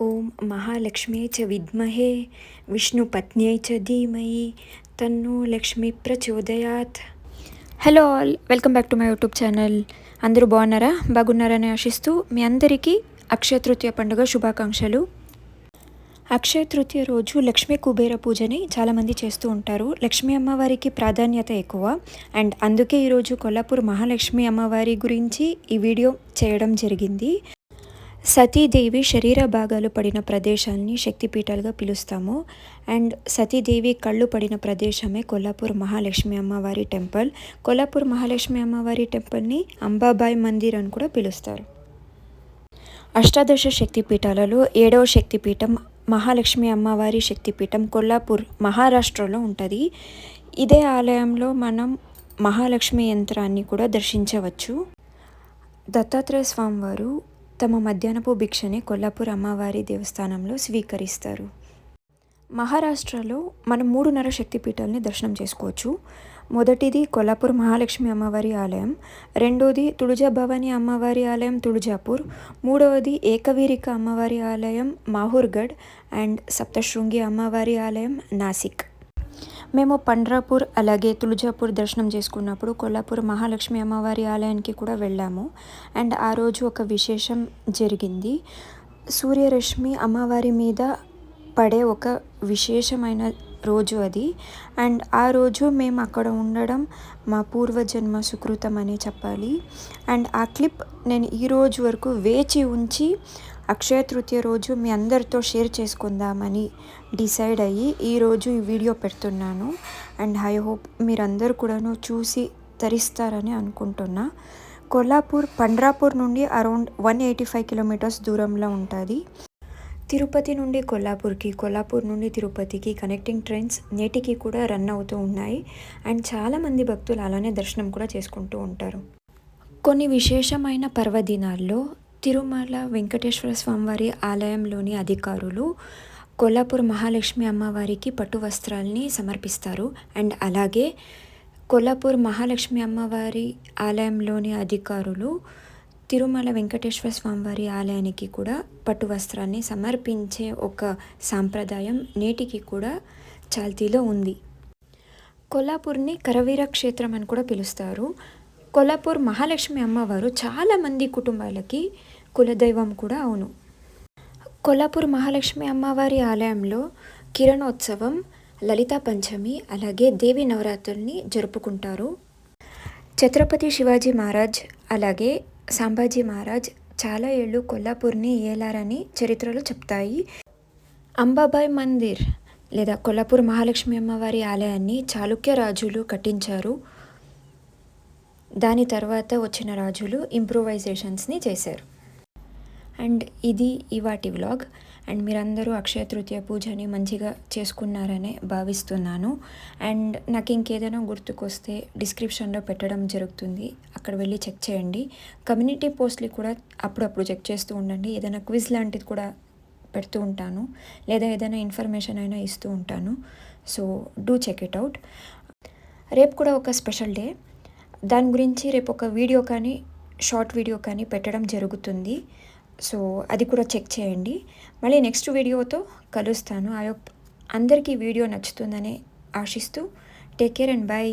ఓం మహాలక్ష్మ్యై చ విద్మహే విష్ణుపత్న్యై చ ధీమహి తన్నో లక్ష్మి ప్రచోదయాత్. Hello all, welcome back to my YouTube channel. అందరూ బాగున్నారని ఆశిస్తూ మీ అందరికీ అక్షయ తృతీయ పండుగ శుభాకాంక్షలు. అక్షయ తృతీయ రోజు లక్ష్మీ కుబేర పూజని చాలామంది చేస్తూ ఉంటారు. లక్ష్మీ అమ్మవారికి ప్రాధాన్యత ఎక్కువ అండ్ అందుకే ఈరోజు కొల్లాపూర్ మహాలక్ష్మి అమ్మవారి గురించి ఈ వీడియో చేయడం జరిగింది. సతీదేవి శరీర భాగాలు పడిన ప్రదేశాన్ని శక్తిపీఠాలుగా పిలుస్తాము. అండ్ సతీదేవి కళ్ళు పడిన ప్రదేశమే కొల్లాపూర్ మహాలక్ష్మి అమ్మవారి టెంపుల్. కొల్లాపూర్ మహాలక్ష్మి అమ్మవారి టెంపుల్ని అంబాబాయి మందిర్ అని కూడా పిలుస్తారు. అష్టాదశ శక్తిపీఠాలలో 7వ శక్తిపీఠం మహాలక్ష్మి అమ్మవారి శక్తిపీఠం కొల్లాపూర్ మహారాష్ట్రలో ఉంటుంది. ఇదే ఆలయంలో మనం మహాలక్ష్మి యంత్రాన్ని కూడా దర్శించవచ్చు. దత్తాత్రేయ స్వామివారు తమ మధ్యాహ్నపు భిక్షని కొల్లాపూర్ అమ్మవారి దేవస్థానంలో స్వీకరిస్తారు. మహారాష్ట్రలో మనం 3 నరశక్తిపీఠాలని దర్శనం చేసుకోవచ్చు. మొదటిది కొల్లాపూర్ మహాలక్ష్మి అమ్మవారి ఆలయం, రెండోది తుళజాభవాని అమ్మవారి ఆలయం తుళజాపూర్, మూడవది ఏకవీరిక అమ్మవారి ఆలయం మాహూర్గఢ్ అండ్ సప్తశృంగి అమ్మవారి ఆలయం నాసిక్. మేము పండ్రాపూర్ అలాగే తుళజాపూర్ దర్శనం చేసుకున్నప్పుడు కొల్లాపూర్ మహాలక్ష్మి అమ్మవారి ఆలయానికి కూడా వెళ్ళాము. అండ్ ఆ రోజు ఒక విశేషం జరిగింది. సూర్యరశ్మి అమ్మవారి మీద పడే ఒక విశేషమైన రోజు అది. అండ్ ఆ రోజు మేము అక్కడ ఉండడం మా పూర్వజన్మ సుకృతం అని చెప్పాలి. అండ్ ఆ క్లిప్ నేను ఈ రోజు వరకు వేచి ఉంచి అక్షయ తృతీయ రోజు మీ అందరితో షేర్ చేసుకుందామని డిసైడ్ అయ్యి ఈరోజు ఈ వీడియో పెడుతున్నాను. అండ్ ఐ హోప్ మీరందరూ కూడాను చూసి తరిస్తారని అనుకుంటున్నా. కొల్లాపూర్ పండ్రాపూర్ నుండి అరౌండ్ 185 కిలోమీటర్స్ దూరంలో ఉంటుంది. తిరుపతి నుండి కొల్లాపూర్కి, కొల్లాపూర్ నుండి తిరుపతికి కనెక్టింగ్ ట్రైన్స్ నేటికి కూడా రన్ అవుతూ ఉన్నాయి. అండ్ చాలామంది భక్తులు అలానే దర్శనం కూడా చేసుకుంటూ ఉంటారు. కొన్ని విశేషమైన పర్వదినాల్లో తిరుమల వెంకటేశ్వర స్వామివారి ఆలయంలోని అధికారులు కొల్లాపూర్ మహాలక్ష్మి అమ్మవారికి పట్టు వస్త్రాలని సమర్పిస్తారు. అండ్ అలాగే కొల్లాపూర్ మహాలక్ష్మి అమ్మవారి ఆలయంలోని అధికారులు తిరుమల వెంకటేశ్వర స్వామివారి ఆలయానికి కూడా పట్టు వస్త్రాన్ని సమర్పించే ఒక సాంప్రదాయం నేటికి కూడా చాల్తీలో ఉంది. కొల్లాపూర్ని కరవీర క్షేత్రం అని కూడా పిలుస్తారు. కొల్లాపూర్ మహాలక్ష్మి అమ్మవారు చాలామంది కుటుంబాలకి కులదైవం కూడా అవును. కొల్లాపూర్ మహాలక్ష్మి అమ్మవారి ఆలయంలో కిరణోత్సవం, లలితా పంచమి అలాగే దేవి నవరాత్రుల్ని జరుపుకుంటారు. ఛత్రపతి శివాజీ మహారాజ్ అలాగే సంభాజీ మహారాజ్ చాలా ఏళ్ళు కొల్లాపూర్ని ఏలారని చరిత్రలు చెప్తాయి. అంబాబాయి మందిర్ లేదా కొల్లాపూర్ మహాలక్ష్మి అమ్మవారి ఆలయాన్ని చాళుక్య రాజులు కట్టించారు. దాని తర్వాత వచ్చిన రాజులు ఇంప్రూవైజేషన్స్ని చేశారు. అండ్ ఇది ఇవాటి వ్లాగ్. అండ్ మీరందరూ అక్షయ తృతీయ పూజని మంచిగా చేసుకున్నారనే భావిస్తున్నాను. అండ్ నాకు ఇంకేదైనా గుర్తుకొస్తే డిస్క్రిప్షన్లో పెట్టడం జరుగుతుంది, అక్కడ వెళ్ళి చెక్ చేయండి. కమ్యూనిటీ పోస్ట్ని కూడా అప్పుడప్పుడు చెక్ చేస్తూ ఉండండి. ఏదైనా క్విజ్ లాంటిది కూడా పెడుతూ ఉంటాను, లేదా ఏదైనా ఇన్ఫర్మేషన్ అయినా ఇస్తూ ఉంటాను. So do check it out. రేపు కూడా ఒక స్పెషల్ డే, దాని గురించి రేపు ఒక వీడియో కానీ షార్ట్ వీడియో కానీ పెట్టడం జరుగుతుంది. సో అది కూడా చెక్ చేయండి. మళ్ళీ నెక్స్ట్ వీడియోతో కలుస్తాను. ఐ హోప్ అందరికీ వీడియో నచ్చుతుందని ఆశిస్తూ టేక్ కేర్ అండ్ బై.